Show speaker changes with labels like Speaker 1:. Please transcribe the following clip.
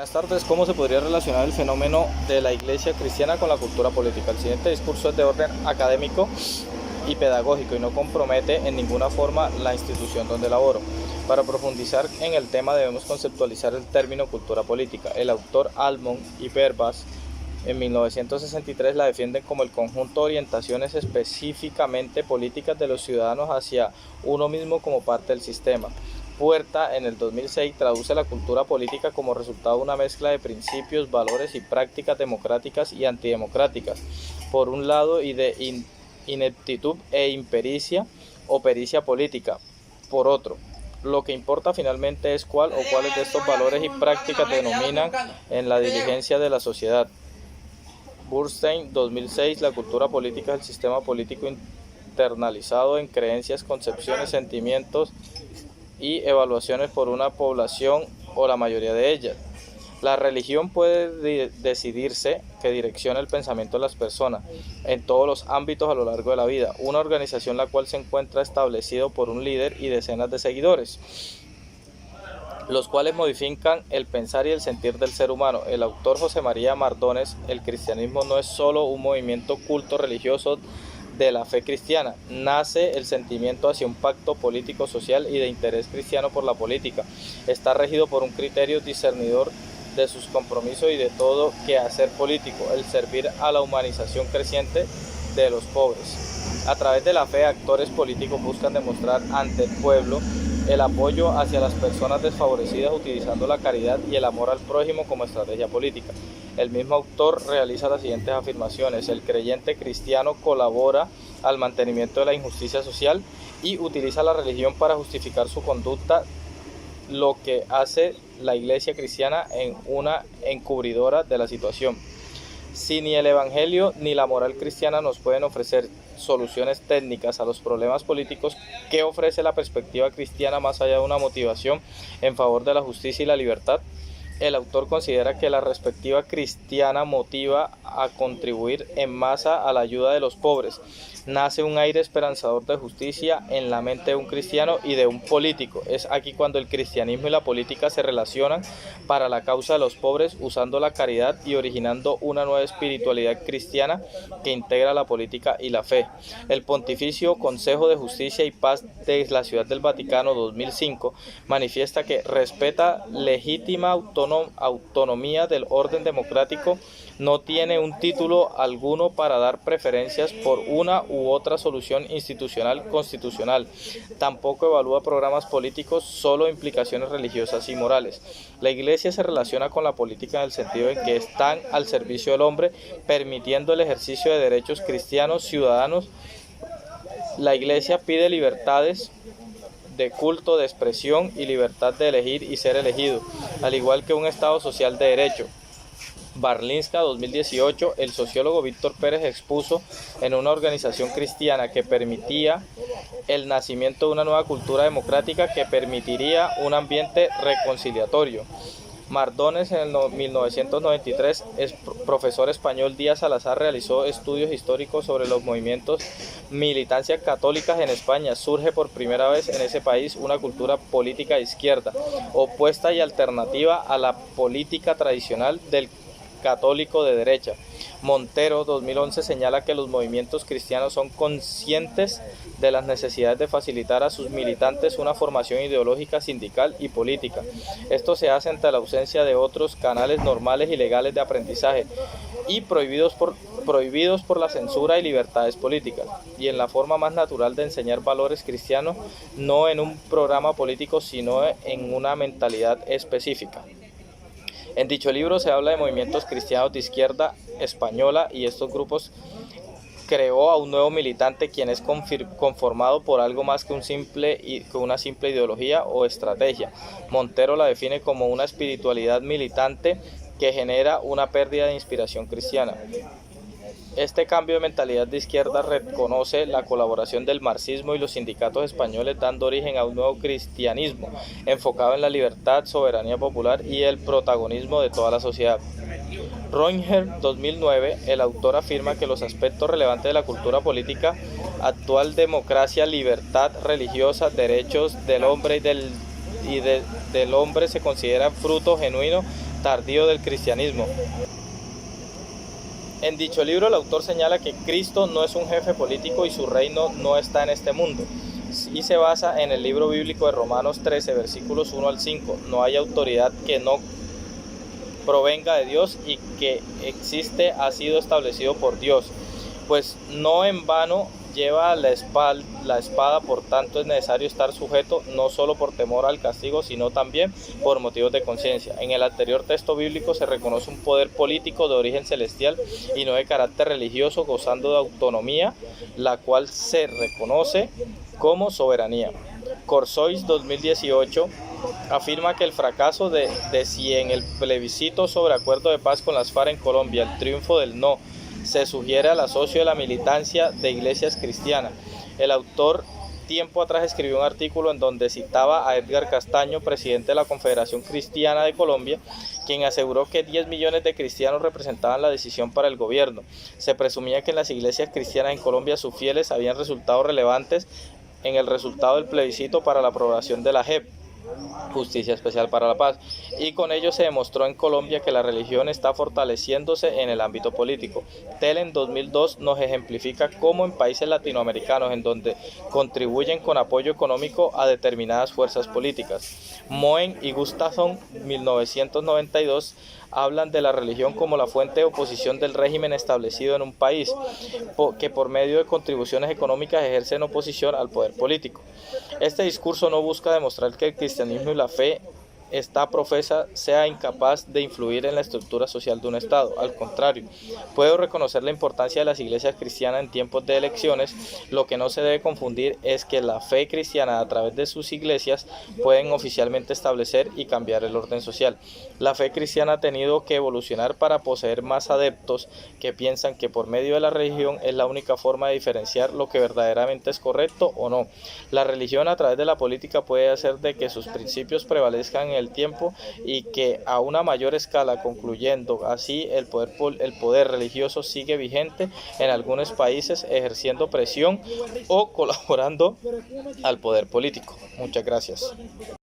Speaker 1: Buenas tardes, ¿cómo se podría relacionar el fenómeno de la Iglesia cristiana con la cultura política? El siguiente discurso es de orden académico y pedagógico y no compromete en ninguna forma la institución donde laboro. Para profundizar en el tema debemos conceptualizar el término cultura política. El autor Almond y Verbas en 1963 la defienden como el conjunto de orientaciones específicamente políticas de los ciudadanos hacia uno mismo como parte del sistema. Puerta en el 2006 traduce la cultura política como resultado de una mezcla de principios, valores y prácticas democráticas y antidemocráticas, por un lado, y de ineptitud e impericia o pericia política, por otro. Lo que importa finalmente es cuál o cuáles de estos valores y prácticas denominan en la diligencia de la sociedad. Bernstein, 2006, la cultura política es el sistema político internalizado en creencias, concepciones, sentimientos y evaluaciones por una población o la mayoría de ellas. La religión puede decidirse que direcciona el pensamiento de las personas en todos los ámbitos a lo largo de la vida, una organización la cual se encuentra establecido por un líder y decenas de seguidores, los cuales modifican el pensar y el sentir del ser humano. El autor José María Mardones, el cristianismo no es solo un movimiento culto religioso de la fe cristiana, nace el sentimiento hacia un pacto político, social y de interés cristiano por la política. Está regido por un criterio discernidor de sus compromisos y de todo quehacer político, el servir a la humanización creciente de los pobres. A través de la fe, actores políticos buscan demostrar ante el pueblo el apoyo hacia las personas desfavorecidas utilizando la caridad y el amor al prójimo como estrategia política. El mismo autor realiza las siguientes afirmaciones: el creyente cristiano colabora al mantenimiento de la injusticia social y utiliza la religión para justificar su conducta, lo que hace la Iglesia cristiana en una encubridora de la situación. Si ni el Evangelio ni la moral cristiana nos pueden ofrecer soluciones técnicas a los problemas políticos, ¿qué ofrece la perspectiva cristiana más allá de una motivación en favor de la justicia y la libertad? El autor considera que la perspectiva cristiana motiva a contribuir en masa a la ayuda de los pobres. Nace un aire esperanzador de justicia en la mente de un cristiano y de un político. Es aquí cuando el cristianismo y la política se relacionan para la causa de los pobres, usando la caridad y originando una nueva espiritualidad cristiana que integra la política y la fe. El Pontificio Consejo de Justicia y Paz de la Ciudad del Vaticano 2005 manifiesta que respeta legítima autonomía del orden democrático, no tiene un título alguno para dar preferencias por una u otra solución institucional constitucional. Tampoco evalúa programas políticos, solo implicaciones religiosas y morales. La Iglesia se relaciona con la política en el sentido en que están al servicio del hombre, permitiendo el ejercicio de derechos cristianos ciudadanos. La Iglesia pide libertades de culto, de expresión y libertad de elegir y ser elegido, al igual que un Estado social de derecho. Barlinska, 2018, el sociólogo Víctor Pérez expuso en una organización cristiana que permitía el nacimiento de una nueva cultura democrática que permitiría un ambiente reconciliatorio. Mardones, en el 1993, el profesor español Díaz Salazar realizó estudios históricos sobre los movimientos militancias católicas en España. Surge por primera vez en ese país una cultura política de izquierda, opuesta y alternativa a la política tradicional del católico de derecha. Montero, 2011, señala que los movimientos cristianos son conscientes de las necesidades de facilitar a sus militantes una formación ideológica, sindical y política. Esto se hace ante la ausencia de otros canales normales y legales de aprendizaje y prohibidos por la censura y libertades políticas, y en la forma más natural de enseñar valores cristianos, no en un programa político, sino en una mentalidad específica. En dicho libro se habla de movimientos cristianos de izquierda española y estos grupos creó a un nuevo militante quien es conformado por algo más que una simple ideología o estrategia. Montero la define como una espiritualidad militante que genera una pérdida de inspiración cristiana. Este cambio de mentalidad de izquierda reconoce la colaboración del marxismo y los sindicatos españoles, dando origen a un nuevo cristianismo enfocado en la libertad, soberanía popular y el protagonismo de toda la sociedad. Roenger, 2009, el autor afirma que los aspectos relevantes de la cultura política actual: democracia, libertad religiosa, derechos del hombre del hombre se consideran fruto genuino tardío del cristianismo. En dicho libro el autor señala que Cristo no es un jefe político y su reino no está en este mundo, y se basa en el libro bíblico de Romanos 13, versículos 1 al 5. No hay autoridad que no provenga de Dios, y que existe ha sido establecido por Dios, pues no en vano lleva la espada, por tanto es necesario estar sujeto, no solo por temor al castigo, sino también por motivos de conciencia. En el anterior texto bíblico se reconoce un poder político de origen celestial y no de carácter religioso, gozando de autonomía, la cual se reconoce como soberanía. Corsois 2018 afirma que el fracaso de si en el plebiscito sobre acuerdo de paz con las FARC en Colombia el triunfo del no se sugiere al asocio de la militancia de iglesias cristianas. El autor tiempo atrás escribió un artículo en donde citaba a Edgar Castaño, presidente de la Confederación Cristiana de Colombia, quien aseguró que 10 millones de cristianos representaban la decisión para el gobierno. Se presumía que en las iglesias cristianas en Colombia sus fieles habían resultado relevantes en el resultado del plebiscito para la aprobación de la JEP, Justicia Especial para la Paz, y con ello se demostró en Colombia que la religión está fortaleciéndose en el ámbito político. Telen 2002 nos ejemplifica cómo en países latinoamericanos en donde contribuyen con apoyo económico a determinadas fuerzas políticas. Moen y Gustafsson 1992 hablan de la religión como la fuente de oposición del régimen establecido en un país, que por medio de contribuciones económicas ejercen oposición al poder político. Este discurso no busca demostrar que el cristianismo y la fe profesa sea incapaz de influir en la estructura social de un Estado. Al contrario, puedo reconocer la importancia de las iglesias cristianas en tiempos de elecciones. Lo que no se debe confundir es que la fe cristiana a través de sus iglesias pueden oficialmente establecer y cambiar el orden social. La fe cristiana ha tenido que evolucionar para poseer más adeptos que piensan que por medio de la religión es la única forma de diferenciar lo que verdaderamente es correcto o no. La religión a través de la política puede hacer de que sus principios prevalezcan en el tiempo y que a una mayor escala, concluyendo así el poder religioso sigue vigente en algunos países, ejerciendo presión o colaborando al poder político. Muchas gracias.